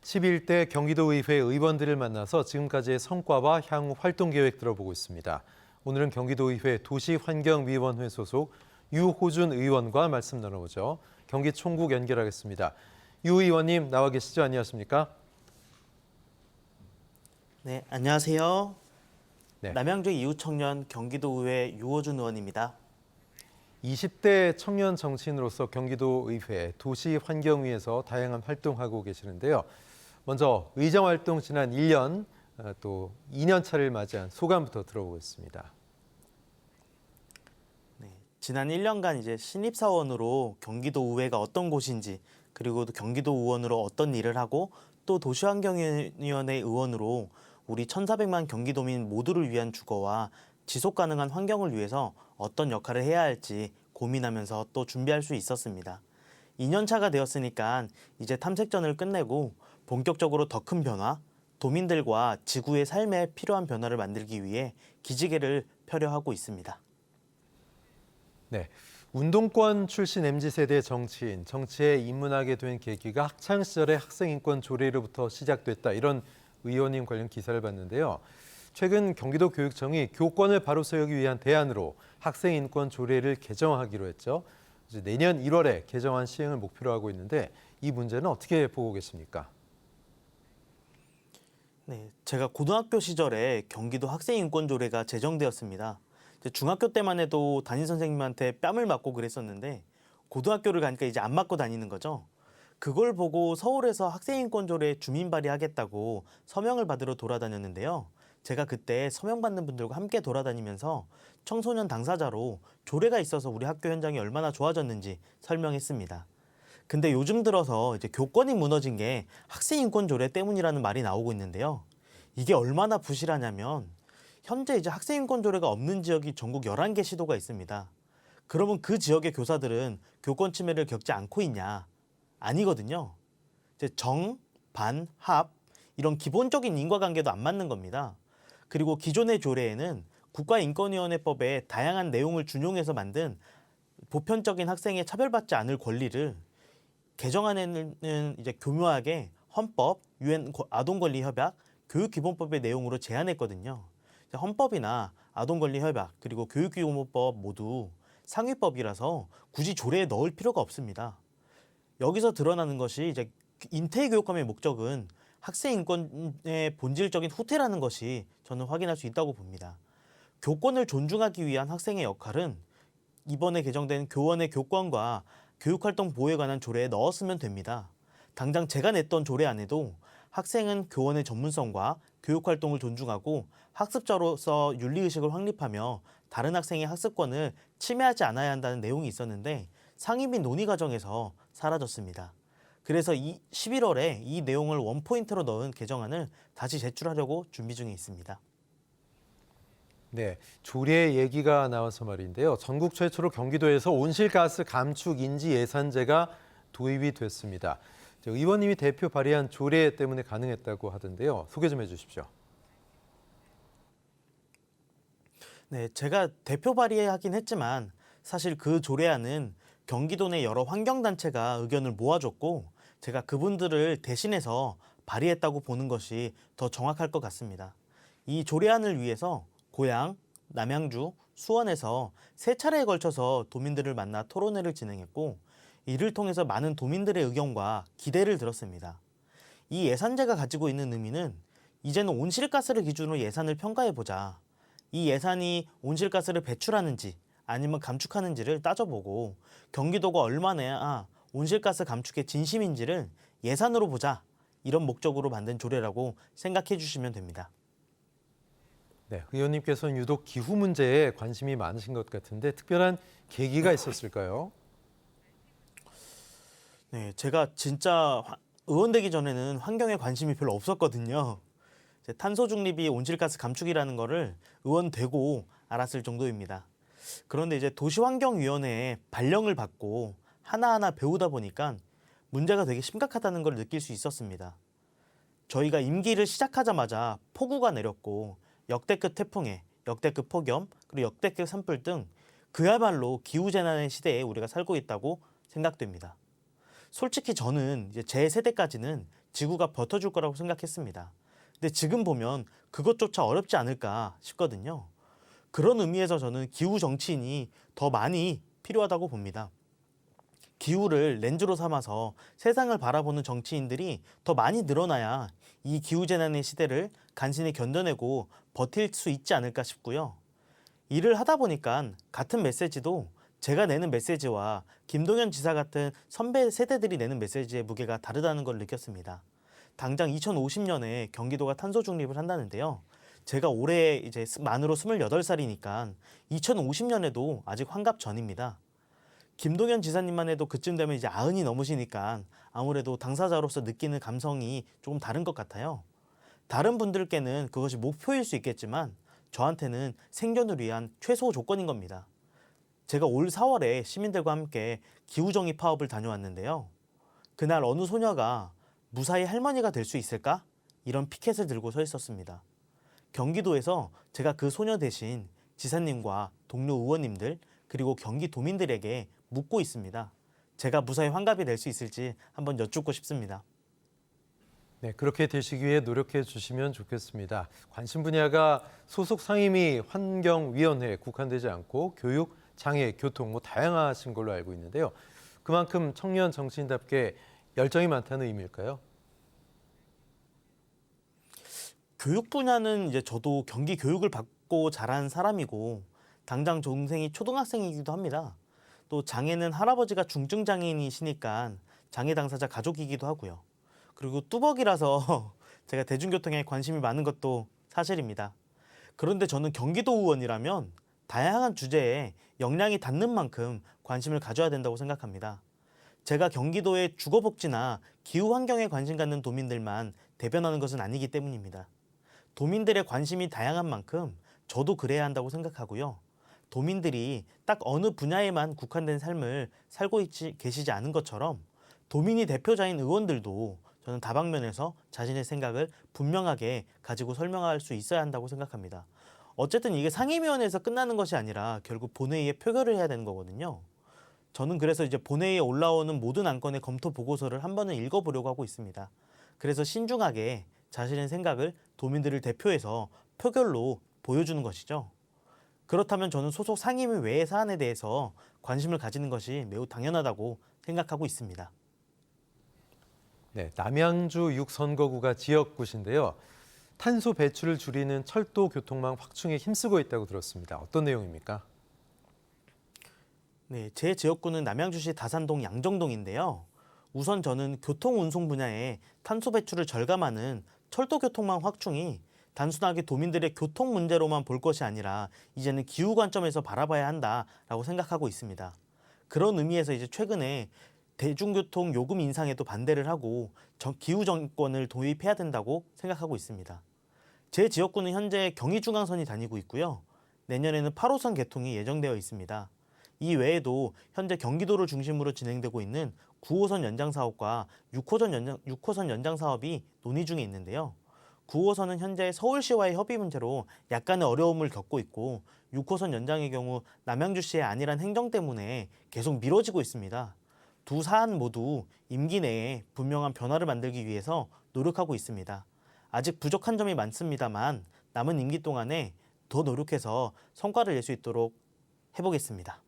11대 경기도의회 의원들을 만나서 지금까지의 성과와 향후 활동 계획 들어보고 있습니다. 오늘은 경기도의회 도시환경위원회 소속 유호준 의원과 말씀 나눠보죠. 경기 총국 연결하겠습니다. 유 의원님 나와 계시죠? 안녕하십니까? 네, 안녕하세요. 네. 남양주 이웃청년 경기도의회 유호준 의원입니다. 20대 청년 정치인으로서 경기도의회 도시환경위에서 다양한 활동하고 계시는데요. 먼저 의정활동 지난 1년, 또 2년 차를 맞이한 소감부터 들어보겠습니다. 네, 지난 1년간 이제 신입사원으로 경기도의회가 어떤 곳인지, 그리고 또 경기도 의원으로 어떤 일을 하고, 또 도시환경위원회 의원으로 우리 1,400만 경기도민 모두를 위한 주거와 지속 가능한 환경을 위해서 어떤 역할을 해야 할지 고민하면서 또 준비할 수 있었습니다. 2년 차가 되었으니까 이제 탐색전을 끝내고 본격적으로 더 큰 변화, 도민들과 지구의 삶에 필요한 변화를 만들기 위해 기지개를 펴려 하고 있습니다. 네, 운동권 출신 MZ세대 정치인, 정치에 입문하게 된 계기가 학창시절의 학생인권 조례로부터 시작됐다. 이런 의원님 관련 기사를 봤는데요. 최근 경기도 교육청이 교권을 바로 세우기 위한 대안으로 학생인권 조례를 개정하기로 했죠. 이제 내년 1월에 개정안 시행을 목표로 하고 있는데 이 문제는 어떻게 보고 계십니까? 네, 제가 고등학교 시절에 경기도 학생인권조례가 제정되었습니다. 이제 중학교 때만 해도 담임 선생님한테 뺨을 맞고 그랬었는데 고등학교를 가니까 이제 안 맞고 다니는 거죠. 그걸 보고 서울에서 학생인권조례 주민 발의하겠다고 서명을 받으러 돌아다녔는데요. 제가 그때 서명 받는 분들과 함께 돌아다니면서 청소년 당사자로 조례가 있어서 우리 학교 현장이 얼마나 좋아졌는지 설명했습니다. 근데 요즘 들어서 이제 교권이 무너진 게 학생인권조례 때문이라는 말이 나오고 있는데요. 이게 얼마나 부실하냐면 현재 이제 학생인권조례가 없는 지역이 전국 11개 시도가 있습니다. 그러면 그 지역의 교사들은 교권 침해를 겪지 않고 있냐? 아니거든요. 이제 정, 반, 합 이런 기본적인 인과관계도 안 맞는 겁니다. 그리고 기존의 조례에는 국가인권위원회법에 다양한 내용을 준용해서 만든 보편적인 학생에 차별받지 않을 권리를 개정안에는 이제 교묘하게 헌법, 유엔 아동권리협약, 교육기본법의 내용으로 제한했거든요. 헌법이나 아동권리협약 그리고 교육기본법 모두 상위법이라서 굳이 조례에 넣을 필요가 없습니다. 여기서 드러나는 것이 이제 인태교육감의 목적은 학생 인권의 본질적인 후퇴라는 것이 저는 확인할 수 있다고 봅니다. 교권을 존중하기 위한 학생의 역할은 이번에 개정된 교원의 교권과 교육활동 보호에 관한 조례에 넣었으면 됩니다. 당장 제가 냈던 조례안에도 학생은 교원의 전문성과 교육활동을 존중하고 학습자로서 윤리의식을 확립하며 다른 학생의 학습권을 침해하지 않아야 한다는 내용이 있었는데 상임위 논의 과정에서 사라졌습니다. 그래서 11월에 이 내용을 원포인트로 넣은 개정안을 다시 제출하려고 준비 중에 있습니다. 네, 조례 얘기가 나와서 말인데요. 전국 최초로 경기도에서 온실가스 감축 인지 예산제가 도입이 됐습니다. 의원님이 대표 발의한 조례 때문에 가능했다고 하던데요. 소개 좀 해주십시오. 네, 제가 대표 발의하긴 했지만 사실 그 조례안은 경기도 내 여러 환경단체가 의견을 모아줬고 제가 그분들을 대신해서 발의했다고 보는 것이 더 정확할 것 같습니다. 이 조례안을 위해서 고양, 남양주, 수원에서 3차례에 걸쳐서 도민들을 만나 토론회를 진행했고 이를 통해서 많은 도민들의 의견과 기대를 들었습니다. 이 예산제가 가지고 있는 의미는 이제는 온실가스를 기준으로 예산을 평가해보자. 이 예산이 온실가스를 배출하는지 아니면 감축하는지를 따져보고 경기도가 얼마나 온실가스 감축에 진심인지를 예산으로 보자. 이런 목적으로 만든 조례라고 생각해 주시면 됩니다. 네, 의원님께서는 유독 기후 문제에 관심이 많으신 것 같은데 특별한 계기가 있었을까요? 네, 제가 진짜 의원 되기 전에는 환경에 관심이 별로 없었거든요. 탄소 중립이 온실가스 감축이라는 거를 의원 되고 알았을 정도입니다. 그런데 이제 도시환경위원회에 발령을 받고 하나하나 배우다 보니까 문제가 되게 심각하다는 걸 느낄 수 있었습니다. 저희가 임기를 시작하자마자 폭우가 내렸고 역대급 태풍에 역대급 폭염 그리고 역대급 산불 등 그야말로 기후재난의 시대에 우리가 살고 있다고 생각됩니다. 솔직히 저는 이제 제 세대까지는 지구가 버텨줄 거라고 생각했습니다. 근데 지금 보면 그것조차 어렵지 않을까 싶거든요. 그런 의미에서 저는 기후 정치인이 더 많이 필요하다고 봅니다. 기후를 렌즈로 삼아서 세상을 바라보는 정치인들이 더 많이 늘어나야 이 기후재난의 시대를 간신히 견뎌내고 버틸 수 있지 않을까 싶고요. 일을 하다 보니까 같은 메시지도 제가 내는 메시지와 김동연 지사 같은 선배 세대들이 내는 메시지의 무게가 다르다는 걸 느꼈습니다. 당장 2050년에 경기도가 탄소 중립을 한다는데요. 제가 올해 이제 만으로 28살이니까 2050년에도 아직 환갑 전입니다. 김동연 지사님만 해도 그쯤 되면 이제 90이 넘으시니까 아무래도 당사자로서 느끼는 감성이 조금 다른 것 같아요. 다른 분들께는 그것이 목표일 수 있겠지만 저한테는 생존을 위한 최소 조건인 겁니다. 제가 올 4월에 시민들과 함께 기후정의 파업을 다녀왔는데요. 그날 어느 소녀가 무사히 할머니가 될 수 있을까? 이런 피켓을 들고 서 있었습니다. 경기도에서 제가 그 소녀 대신 지사님과 동료 의원님들 그리고 경기도민들에게 묻고 있습니다. 제가 무사히 환갑이 될 수 있을지 한번 여쭙고 싶습니다. 네, 그렇게 되시기 위해 노력해 주시면 좋겠습니다. 관심 분야가 소속 상임위 환경위원회에 국한되지 않고 교육, 장애, 교통 다양하신 걸로 알고 있는데요. 그만큼 청년 정치인답게 열정이 많다는 의미일까요? 교육 분야는 이제 저도 경기 교육을 받고 자란 사람이고 당장 동생이 초등학생이기도 합니다. 또 장애는 할아버지가 중증 장애인이시니까 장애 당사자 가족이기도 하고요. 그리고 뚜벅이라서 제가 대중교통에 관심이 많은 것도 사실입니다. 그런데 저는 경기도 의원이라면 다양한 주제에 역량이 닿는 만큼 관심을 가져야 된다고 생각합니다. 제가 경기도의 주거복지나 기후환경에 관심 갖는 도민들만 대변하는 것은 아니기 때문입니다. 도민들의 관심이 다양한 만큼 저도 그래야 한다고 생각하고요. 도민들이 딱 어느 분야에만 국한된 삶을 살고 계시지 않은 것처럼 도민이 대표자인 의원들도 저는 다방면에서 자신의 생각을 분명하게 가지고 설명할 수 있어야 한다고 생각합니다. 어쨌든 이게 상임위원회에서 끝나는 것이 아니라 결국 본회의에 표결을 해야 되는 거거든요. 저는 그래서 이제 본회의에 올라오는 모든 안건의 검토 보고서를 한 번은 읽어보려고 하고 있습니다. 그래서 신중하게 자신의 생각을 도민들을 대표해서 표결로 보여주는 것이죠. 그렇다면 저는 소속 상임위 외의 사안에 대해서 관심을 가지는 것이 매우 당연하다고 생각하고 있습니다. 네, 남양주 6선거구가 지역구신데요. 탄소 배출을 줄이는 철도 교통망 확충에 힘쓰고 있다고 들었습니다. 어떤 내용입니까? 네, 제 지역구는 남양주시 다산동 양정동인데요. 우선 저는 교통운송 분야에 탄소 배출을 절감하는 철도 교통망 확충이 단순하게 도민들의 교통 문제로만 볼 것이 아니라 이제는 기후 관점에서 바라봐야 한다라고 생각하고 있습니다. 그런 의미에서 이제 최근에 대중교통 요금 인상에도 반대를 하고 기후 정권을 도입해야 된다고 생각하고 있습니다. 제 지역구는 현재 경의중앙선이 다니고 있고요. 내년에는 8호선 개통이 예정되어 있습니다. 이 외에도 현재 경기도를 중심으로 진행되고 있는 9호선 연장 사업과 6호선 연장 사업이 논의 중에 있는데요. 9호선은 현재 서울시와의 협의 문제로 약간의 어려움을 겪고 있고 6호선 연장의 경우 남양주시의 안일한 행정 때문에 계속 미뤄지고 있습니다. 두 사안 모두 임기 내에 분명한 변화를 만들기 위해서 노력하고 있습니다. 아직 부족한 점이 많습니다만 남은 임기 동안에 더 노력해서 성과를 낼 수 있도록 해보겠습니다.